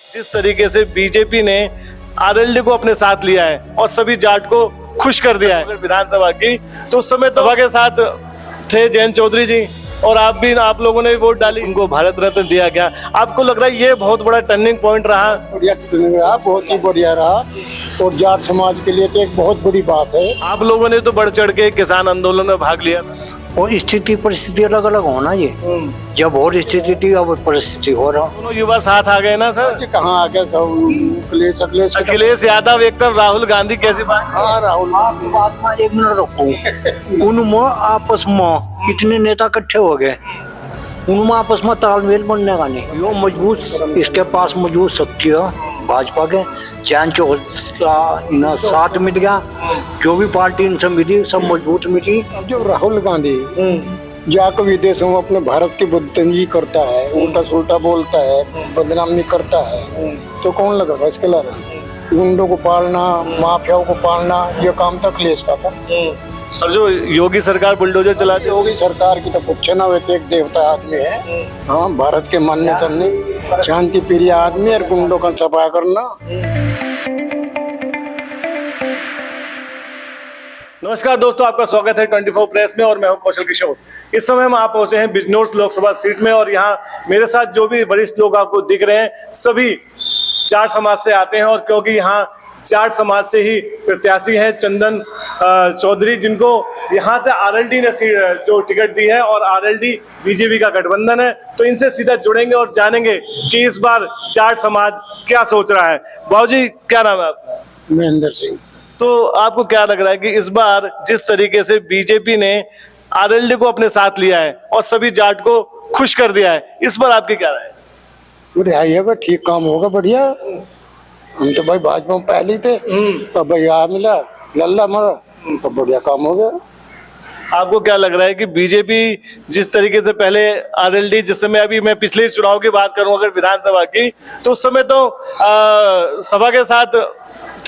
जिस तरीके से बीजेपी ने आरएलडी को अपने साथ लिया है और सभी जाट को खुश कर दिया है विधानसभा की, तो उस समय सभा के साथ थे जयंत चौधरी जी और आप लोगों ने वोट डाली, उनको भारत रत्न दिया गया। आपको लग रहा है ये बहुत बड़ा टर्निंग पॉइंट रहा? बढ़िया टर्निंग रहा, बहुत ही बढ़िया रहा और जाट समाज के लिए तो एक बहुत बड़ी बात है। आप लोगों ने तो बढ़ चढ़ के किसान आंदोलन में भाग लिया और स्थिति परिस्थिति अलग अलग होना ये, जब और स्थिति थी अब परिस्थिति हो रहा। दोनों युवा साथ आ गए ना सर? कहाँ आ गए सब? अखिलेश यादव एक तरफ, राहुल गांधी, कैसी बात? हाँ राहुल, आपकी बात में एक मिनट रखो। उनमें आपस में इतने नेता इकट्ठे हो गए, उनमें आपस में तालमेल बनने का नहीं। यो मजबूत, इसके पास मजबूत शक्ति है भाजपा के, जैन चौधरी साथ मिल गया, जो भी पार्टी इनसे मिली सब मजबूत मिली। जो राहुल गांधी जाकर विदेशों में अपने भारत की बदतमीजी करता है, उल्टा सुल्टा बोलता है, बदनामी करता है, तो कौन लगागा इसके लिए? गुंडों को पालना, माफियाओं को पालना, ये काम तो अखिलेश का था। और जो योगी सरकार बुलडोजर चलाती है, योगी सरकार की तो पूछे ना, वे तो एक देवता आदमी है। हाँ, भारत के मानने चलने शांति प्रिय आदमी और गुंडों का सफाया करना। नमस्कार दोस्तों, आपका स्वागत है 24 प्रेस में और मैं हूं कौशल किशोर। इस समय हम आप पहुंचे हैं बिजनौर लोकसभा सीट में और यहाँ मेरे साथ जो भी वरिष्ठ लोग आपको दिख रहे हैं सभी जाट समाज से आते हैं और क्योंकि यहाँ जाट समाज से ही प्रत्याशी हैं चंदन चौधरी, जिनको यहाँ से आरएलडी ने जो टिकट दी है और आरएलडी बीजेपी का गठबंधन है, तो इनसे सीधा जुड़ेंगे और जानेंगे कि इस बार जाट समाज क्या सोच रहा है। बाबूजी, क्या नाम है आपका? महेंद्र सिंह। तो आपको क्या लग रहा है कि इस बार जिस तरीके से बीजेपी ने आरएलडी को अपने साथ लिया है और सभी जाट को खुश कर दिया है, इस बार आपकी क्या राय है? बढ़िया, ठीक काम होगा, बढ़िया। हम तो भाई भाजपा में पहले थे, तो भैया मिला लल्ला मरा, तो बढ़िया काम हो गया। आपको क्या लग रहा है कि बीजेपी जिस तरीके से पहले आरएलडी, जिस समय अभी मैं पिछले चुनाव की बात करूं अगर विधानसभा की, तो उस समय तो सभा के साथ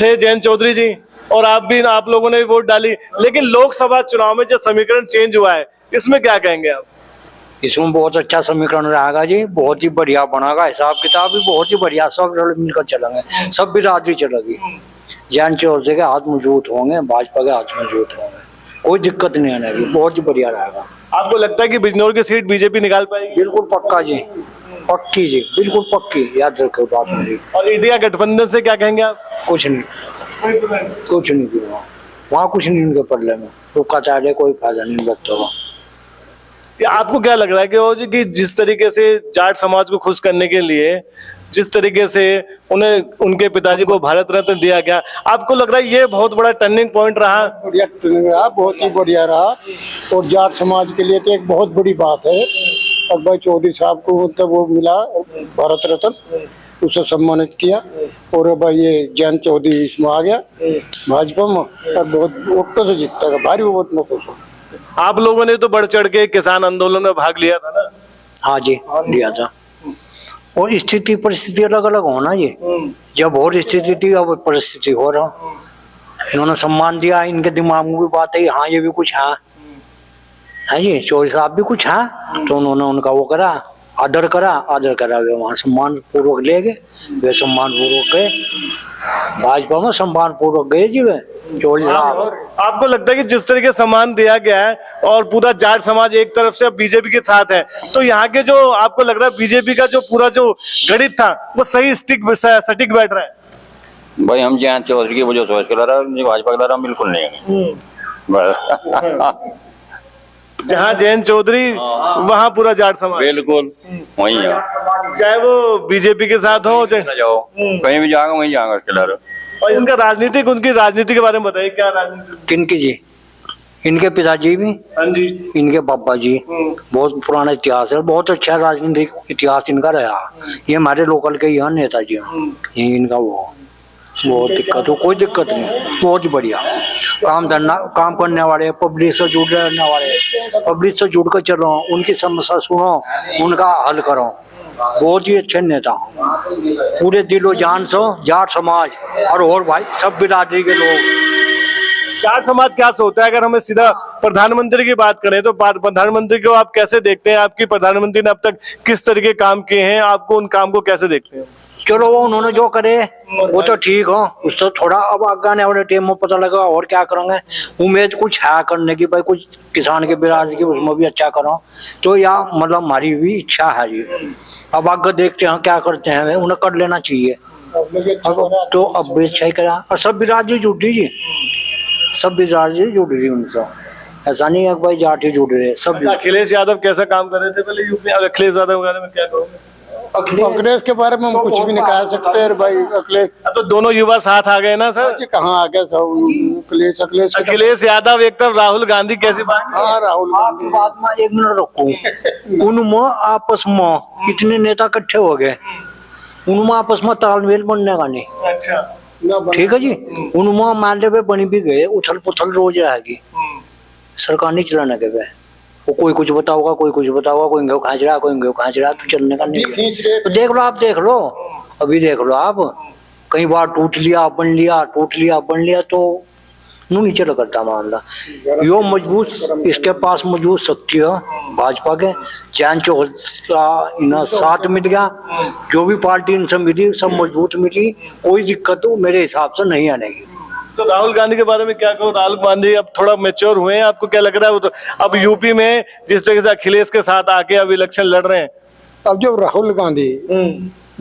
थे जयंत चौधरी जी और आप लोगों ने भी वोट डाली, लेकिन लोकसभा चुनाव में जो समीकरण चेंज हुआ है इसमें क्या कहेंगे आप? इसमें बहुत अच्छा समीकरण रहेगा जी, बहुत ही बढ़िया बनेगा, हिसाब किताब भी बहुत ही बढ़िया, सब मिलकर चलेंगे, सब बिरादरी चलेगी। जैन चौधरी के हाथ मजबूत होंगे, भाजपा के हाथ मजबूत होंगे, कोई दिक्कत नहीं आने की, बहुत ही बढ़िया रहेगा। आपको लगता है कि बिजनौर की सीट बीजेपी निकाल पाएगी? बिल्कुल पक्का जी, पक्की जी, बिल्कुल पक्की, याद रखो बात मेरी। और इंडिया गठबंधन से क्या कहेंगे आप? कुछ नहीं किया वहाँ, कुछ नहीं उनके पल्ले में, रुका चाहे कोई फायदा नहीं लगता हुआ। आपको क्या लग रहा है कि वो जी कि जिस तरीके से जाट समाज को खुश करने के लिए जिस तरीके से उनके पिताजी को भारत रत्न दिया गया, आपको लग रहा है ये बहुत बड़ा टर्निंग पॉइंट रहा? बढ़िया टर्निंग रहा, बहुत ही बढ़िया रहा और जाट समाज के लिए तो एक बहुत बड़ी बात है। और भाई चौधरी साहब को मतलब वो मिला भारत रत्न, उसे सम्मानित किया और भाई ये जयंत चौधरी इसमें आ गया भाजपा में और बहुत वोटों से जीतता है, भारी वोट में। आप लोगों ने तो बढ़ चढ़ के किसान आंदोलन में भाग लिया था ना? हाँ जी, लिया था। और स्थिति परिस्थिति अलग अलग होना ये, जब और स्थिति थी अब परिस्थिति हो रहा। इन्होंने सम्मान दिया, इनके दिमाग में भी बात है हाँ ये भी कुछ है जी, चौधरी साहब भी कुछ है, तो उन्होंने उनका वो करा, आदर करा वे वहाँ सम्मान पूर्वक ले गए, वे सम्मान पूर्वक गए भाजपा में, सम्मान पूर्वक गए जी वे चौधरी साहब। आपको लगता है कि जिस तरीके सम्मान दिया गया है और पूरा जाट समाज एक तरफ से अब बीजेपी के साथ है, तो यहाँ के जो आपको लग रहा है बीजेपी का जो पूरा जो गणित था वो सही सटीक बैठ रहा है? भाई हम जयंत चौधरी की वजह सोच कर भाजपा के हम बिल्कुल नहीं है। जहाँ जयंत चौधरी वहाँ पूरा जाट समाज बिल्कुल वही है, चाहे वो बीजेपी के साथ हो चाहे जाओ कहीं भी जाएगा वहीं जाएगा खिलाड़। और इनका उनकी राजनीति के बारे में बताइए, क्या राजनीति? किनकी जी? इनके पिताजी भी, हाँ जी, इनके पापा जी, बहुत पुराना इतिहास है, बहुत अच्छा राजनीतिक इतिहास इनका रहा। ये हमारे लोकल के यहाँ नेताजी हैं, ये इनका वो बहुत दिक्कत हो, कोई दिक्कत नहीं, बहुत बढ़िया काम करने वाले, पब्लिक से जुड़ रहने वाले, पब्लिक से जुड़ कर चलो, उनकी समस्या सुनो, उनका हल करो, बहुत ही अच्छे नेता हूँ। पूरे दिलो जान से जाट समाज और भाई सब बिरादरी के लोग। जाट समाज क्या सोचता है? अगर हमें सीधा प्रधानमंत्री की बात करें तो प्रधानमंत्री को आप कैसे देखते हैं? आपकी प्रधानमंत्री ने अब तक किस तरह के काम किए हैं? आपको उन काम को कैसे देखते हैं? चलो वो उन्होंने जो करे वो तो ठीक हो, उससे थोड़ा अब आगे आने वाले टाइम में पता लगा और क्या करेंगे। उम्मीद कुछ है करने की भाई, कुछ किसान के बिराज की उसमें भी अच्छा करो, तो या मतलब हमारी भी इच्छा है जी। अब आगे देखते हैं क्या करते हैं, उन्हें कर लेना चाहिए। अब तो अब भी अच्छा ही करा, और सब बिरादरी जुटी जी, सब बिरादरी जुड़ रही उनसे, ऐसा नहीं है कि भाई जाट जुड़ रहे सब। अखिलेश यादव कैसा काम कर रहे थे पहले यूपी, अखिलेश यादव के बारे में क्या कहोगे? अखिलेश के बारे में हम कुछ भी नहीं कह सकते भाई। अखिलेश अब तो दोनों युवा साथ आ गए ना सर। जी कहाँ आ गया सब। अखिलेश अखिलेश यादव एक तरफ, राहुल गांधी, कैसी बात? हाँ राहुल आपकी बात में एक मिनट रखो। उनमें आपस में इतने नेता इकट्ठे हो गए, उनमें आपस में तालमेल बनने का नहीं। अच्छा, ठीक है जी, उनमें मान ले बनी भी गए, उथल पुथल रोज रहेगी, सरकार नहीं चलाने के वे। वो कोई कुछ बताओगा, कोई कुछ बताओगा, कोई गेहूँ खाँच रहा, कोई गेहूँ खाँच रहा, तो चलने का नहीं है। तो देख लो, आप देख लो, अभी देख लो आप, कई बार टूट लिया बन लिया, टूट लिया बन लिया, तो नहीं चला करता मामला। यो मजबूत, इसके पास मजबूत शक्ति है भाजपा के, जैन चौहल का साथ मिल गया, जो भी पार्टी इनसे मिली सब मजबूत मिली, कोई दिक्कत मेरे हिसाब से नहीं आने की। तो राहुल गांधी के बारे में क्या कहो? राहुल गांधी अब थोड़ा मैच्योर हुए हैं, आपको क्या लग रहा है? वो तो अब यूपी में जिस तरह से अखिलेश के साथ आके अब इलेक्शन लड़ रहे हैं। अब जब राहुल गांधी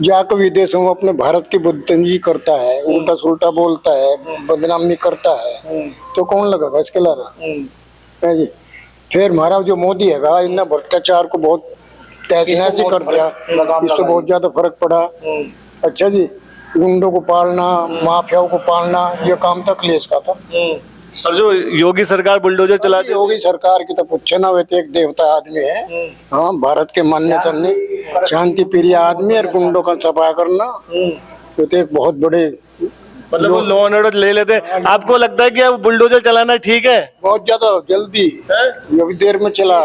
जाकर विदेशों में अपने भारत की बदतमीजी करता है, उल्टा सुल्टा बोलता है, बदनामी करता है, तो कौन लगागा इसके लारा है जी। फिर हमारा जो मोदी है, इन्हें भ्रष्टाचार को बहुत तहस नहस कर दिया, इससे बहुत ज्यादा फर्क पड़ा। अच्छा जी, गुंडों को पालना, माफियाओं को पालना, ये काम तो अखिलेश का था। और जो योगी सरकार बुलडोजर चलाती, योगी सरकार की तो पूछे ना, वे तो एक देवता आदमी है। हाँ, भारत के मानने चलने शांति प्रिय आदमी, और गुंडों का सफाया करना, वो तो एक बहुत बड़े, मतलब वो लॉ एंड ऑर्डर ले लेते हैं। आपको लगता है कि अब बुलडोजर चलाना ठीक है? बहुत ज्यादा जल्दी, ये भी देर में चला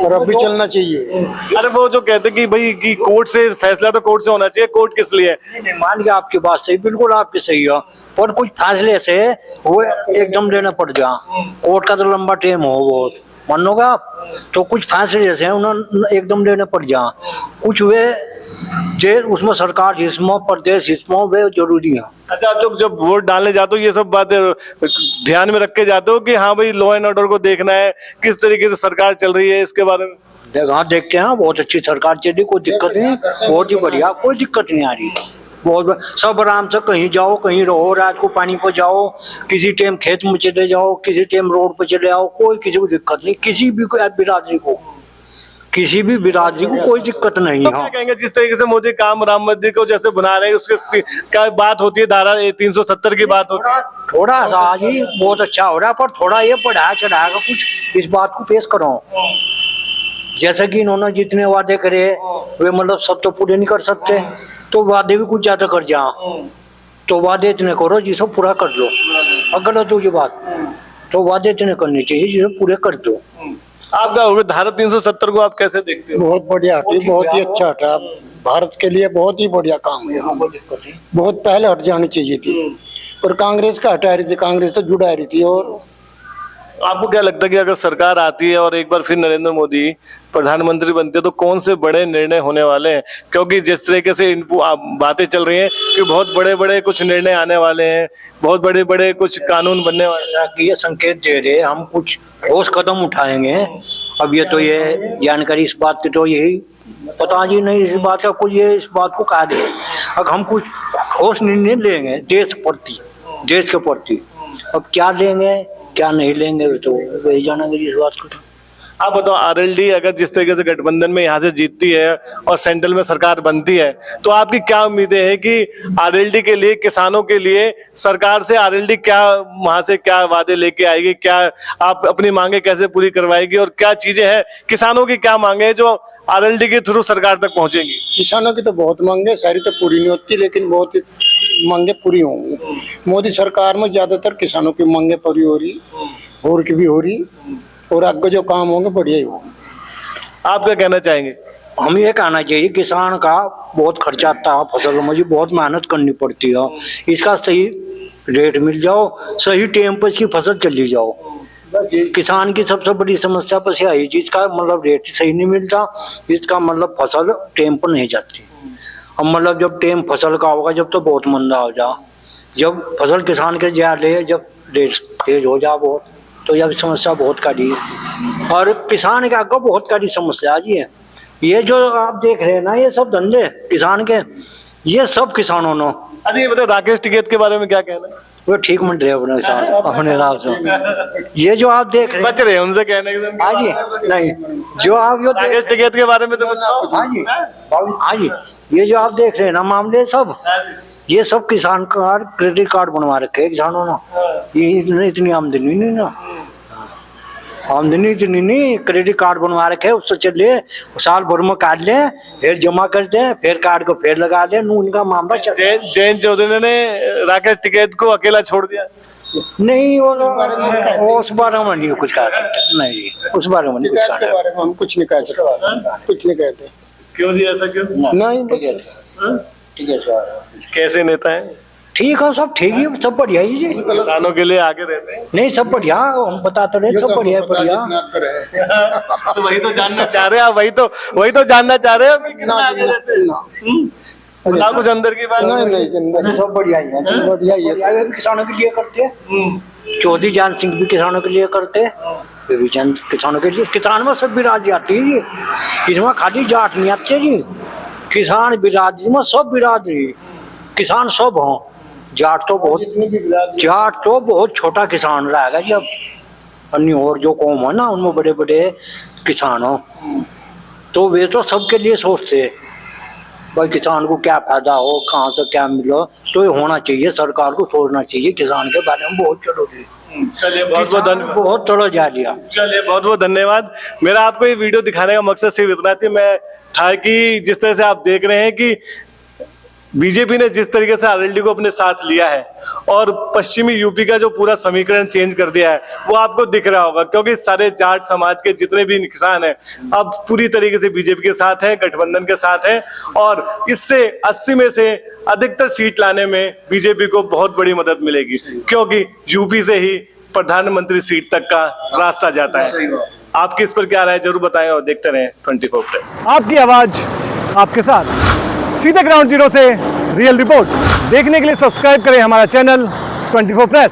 और अब भी चलना चाहिए। अरे वो जो कहते हैं कि भाई कि कोर्ट से फैसला, तो कोर्ट से होना चाहिए, कोर्ट किस लिए? नहीं, मान गया आपकी बात सही, बिल्कुल आपकी सही है, पर कुछ फैसले से वो एकदम लेना पड़ गया, कोर्ट का तो लंबा टाइम हो वो मानोगे आप, तो कुछ फैसले से उन्हें एकदम लेने पड़ गया, कुछ वे जे उसमें सरकार जिसमें प्रदेश जिसमें वे जरूरी है। अच्छा, आप लोग जब वोट डालने जाते हो ये सब बातें ध्यान में रख के जाते हो कि हाँ भाई लॉ एंड ऑर्डर को देखना है, किस तरीके से सरकार चल रही है, इसके बारे में? हाँ देखते हैं, बहुत अच्छी सरकार चल रही, कोई दिक्कत नहीं, बहुत ही बढ़िया, कोई दिक्कत नहीं आ रही, बहुत सब आराम से कहीं जाओ, कहीं रहो, रात को पानी को जाओ, किसी टाइम खेत में चले जाओ, किसी टाइम रोड पर चले आओ, कोई किसी को दिक्कत नहीं, किसी भी बिरादरी को, किसी भी बिरादरी को कोई दिक्कत नहीं है। क्या कहेंगे जिस तरीके से मोदी काम राम मंदिर को जैसे बना रहे हैं, उसके क्या बात होती है, धारा 370 की बात होती है? थोड़ा सा जी बहुत अच्छा हो रहा है, पर थोड़ा ये बढ़ाया चढ़ाया कुछ इस बात को पेश करो, जैसे कि इन्होंने जितने वादे करे वे मतलब सब तो पूरे नहीं कर सकते, तो वादे भी कुछ ज्यादा कर जाओ, तो वादे इतने करो जिसे पूरा कर लो। अगर गलत होगी बात तो वादे इतने करने चाहिए जिसे पूरे कर दो। आपका धारा 370 को आप कैसे देखते हो? बहुत बढ़िया हटी, बहुत ही अच्छा हटा, भारत के लिए बहुत ही बढ़िया काम है। बहुत पहले हट जानी चाहिए थी, और कांग्रेस का हटा रही थी, कांग्रेस तो जुड़ा रही थी। और आपको क्या लगता है कि अगर सरकार आती है और एक बार फिर नरेंद्र मोदी प्रधानमंत्री बनते हैं तो कौन से बड़े निर्णय होने वाले हैं? क्योंकि जिस तरीके से बातें चल रही हैं कि बहुत बड़े बड़े कुछ निर्णय आने वाले हैं, बहुत बड़े बड़े कुछ कानून बनने वाले हैं, ये संकेत दे रहे हम कुछ ठोस कदम उठाएंगे। अब ये तो ये जानकारी इस बात की तो यही पता जी नहीं, इस बात का कोई ये इस बात को कहा दे, अगर हम कुछ ठोस निर्णय लेंगे देश के प्रति, अब क्या लेंगे क्या नहीं लेंगे तो वही जानेंगे इस बात को। आप बताओ, आरएलडी अगर जिस तरीके से गठबंधन में यहाँ से जीतती है और सेंट्रल में सरकार बनती है, तो आपकी क्या उम्मीदें हैं कि आरएलडी के लिए, किसानों के लिए सरकार से आरएलडी क्या वहां से क्या वादे लेके आएगी, क्या आप अपनी मांगे कैसे पूरी करवाएगी, और क्या चीजें हैं किसानों की क्या मांगे हैं जो आरएलडी के थ्रू सरकार तक पहुंचेगी? किसानों की तो बहुत मांगे, सारी तो पूरी नहीं होती, लेकिन बहुत मांगे पूरी होंगी। मोदी सरकार में ज्यादातर किसानों की मांगे पूरी हो रही, और की भी हो रही, और आगे जो काम होंगे बढ़िया ही होंगे। आप क्या कहना चाहेंगे? हम ये कहना चाहिए किसान का बहुत खर्चा आता है, फसल में बहुत मेहनत करनी पड़ती है, इसका सही रेट मिल जाओ, सही टाइम पर इसकी फसल चली जाओ। किसान की सबसे बड़ी समस्या बस यही चीज का मतलब रेट सही नहीं मिलता, इसका मतलब फसल टाइम पर नहीं जाती। अब मतलब जब टाइम फसल का होगा जब तो बहुत मंदा हो जा, जब फसल किसान के जा ले, जब रेट तेज हो जा बहुत, तो यह समस्या बहुत कड़ी है। और किसान के आगे बहुत कड़ी समस्या आ जी है। ये जो आप देख रहे हैं ना, ये सब धंधे किसान के, ये सब किसानों ने। अच्छा ये बताओ राकेश टिकैत के बारे में क्या कहना है? वो ठीक मंड रहे अपने किसान अपने हिसाब से। ये जो आप देख रहे हैं, बच रहे हैं उनसे कहने के हाँ जी, नहीं जो आप यो राकेश टिकैत के बारे में तो कुछ कहो। हाँ जी, हाँ जी, ये जो आप देख रहे हैं ना मामले सब, ये सब किसान कार्ड क्रेडिट कार्ड बनवा रखे हैं किसानों ने। ये इतनी आमदनी नहीं ना, आमदनी इतनी नहीं, क्रेडिट कार्ड बनवा रखे उससे चले, साल भर में काट ले, फिर जमा कर दे, फिर कार्ड को फिर लगा दे, उनका मामला चल। जयंत चौधरी ने राकेश टिकैत को अकेला छोड़ दिया। नहीं वो उस बारे में नहीं कुछ कह सकते, नहीं उस बारे में नहीं कुछ के बारे में हम कुछ नहीं कह सकते, कुछ नहीं कहते। क्यों जी, ऐसा क्यों? नहीं ठीक है सर, कैसे नेता है? ठीक है सब ठीक है, सब बढ़िया ही जी, किसानों के लिए आगे रहते हैं। नहीं सब बढ़िया, हम बताते रहे सब बढ़िया बढ़िया। तो वही तो जानना चाह रहे हैं आप, वही तो जानना चाह रहे हैं कि कितना आगे रहते हैं। बताओ कुछ अंदर की बात। नहीं सब बढ़िया ही है, बढ़िया ही है। किसानों के लिए करते हैं, चौधरी जान सिंह भी किसानों के लिए करते हैं, वे भी किसानों के लिए। किसान में सब बिरादरी आती है जी, इसमें खाली जाट नहीं आते जी, किसान बिरादरी में सब बिरादरी, किसान सब हों। जाट तो बहुत छोटा किसान रहेगा जी। अब अन्य और जो कौम है ना, उनमें बड़े बड़े किसान हो, तो वे तो सबके लिए सोचते हैं भाई किसान को क्या फायदा हो, कहाँ से क्या मिलो, तो ये होना चाहिए, सरकार को सोचना चाहिए किसान के बारे में। बहुत चलो जी, चलिए बहुत बहुत धन्यवाद। बहुत चलो जा लिया। चलिए बहुत बहुत धन्यवाद। मेरा आपको ये वीडियो दिखाने का मकसद सिर्फ इतना था कि जिस तरह से आप देख रहे हैं कि बीजेपी ने जिस तरीके से आरएलडी को अपने साथ लिया है और पश्चिमी यूपी का जो पूरा समीकरण चेंज कर दिया है, वो आपको दिख रहा होगा, क्योंकि सारे जाट समाज के जितने भी किसान हैं अब पूरी तरीके से बीजेपी के साथ हैं, गठबंधन के साथ हैं, और इससे 80 में से अधिकतर सीट लाने में बीजेपी को बहुत बड़ी मदद मिलेगी, क्योंकि यूपी से ही प्रधानमंत्री सीट तक का रास्ता जाता है। आपकी इस पर क्या राय जरूर बताएं और देखते रहें 24 प्रेस। आपकी आवाज आपके साथ, सीधे ग्राउंड जीरो से रियल रिपोर्ट देखने के लिए सब्सक्राइब करें हमारा चैनल 24 प्रेस।